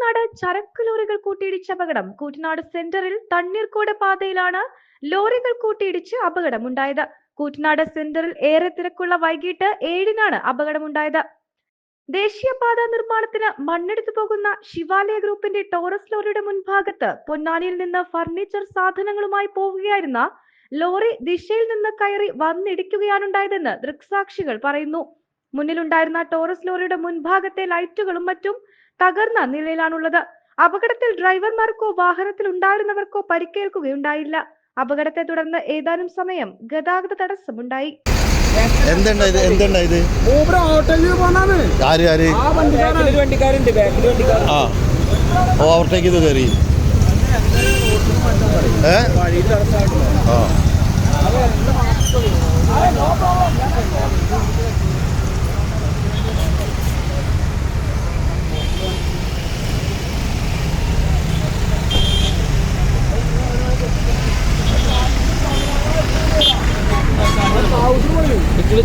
കൂറ്റനാട് ചരക്ക് ലോറികൾ കൂട്ടിയിടിച്ച അപകടം. കൂറ്റനാട് സെന്ററിൽ തണ്ണീർക്കോട് പാതയിലാണ് ലോറികൾ കൂട്ടിയിടിച്ച് അപകടമുണ്ടായത്. കൂറ്റനാട് സെന്ററിൽ ഏറെ തിരക്കുള്ള വൈകിട്ട് 7-നാണ് അപകടമുണ്ടായത്. ദേശീയപാത നിർമ്മാണത്തിന് മണ്ണെടുത്തു പോകുന്ന ശിവാലയ ഗ്രൂപ്പിന്റെ ടോറസ് ലോറിയുടെ മുൻഭാഗത്ത് പൊന്നാനിയിൽ നിന്ന് ഫർണിച്ചർ സാധനങ്ങളുമായി പോവുകയായിരുന്ന ലോറി ദിശയിൽ നിന്ന് കയറി വന്നിടിക്കുകയാണുണ്ടായതെന്ന് ദൃക്സാക്ഷികൾ പറയുന്നു. മുന്നിലുണ്ടായിരുന്ന ടോറസ് ലോറിയുടെ മുൻഭാഗത്തെ ലൈറ്റുകളും മറ്റും തകർന്ന നിലയിലാണുള്ളത്. അപകടത്തിൽ ഡ്രൈവർമാർക്കോ വാഹനത്തിൽ ഉണ്ടായിരുന്നവർക്കോ പരിക്കേൽക്കുകയുണ്ടായില്ല. അപകടത്തെ തുടർന്ന് ഏതാനും സമയം ഗതാഗത തടസ്സമുണ്ടായി. ഓവർടേക്ക് ചെയ്ത് കയറി.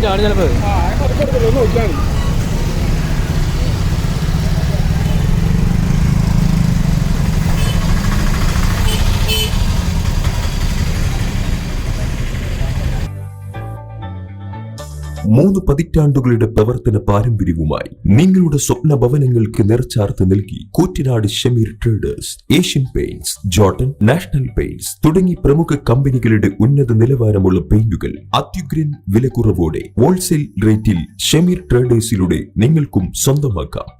ചാടി ചിലപ്പോൾ 3 പതിറ്റാണ്ടുകളുടെ പ്രവർത്തന പാരമ്പര്യവുമായി നിങ്ങളുടെ സ്വപ്ന ഭവനങ്ങൾക്ക് നിറച്ചാർത്ത് നൽകി Koottanad Shameer traders, Asian paints, Jordan, national paints തുടങ്ങി പ്രമുഖ കമ്പനികളുടെ ഉന്നത നിലവാരമുള്ള പെയിന്റുകൾ അത്യുഗ്രൻ വിലക്കുറവോടെ ഹോൾസെയിൽ റേറ്റിൽ ഷമീർ ട്രേഡേഴ്സിലൂടെ നിങ്ങൾക്കും സ്വന്തമാക്കാം.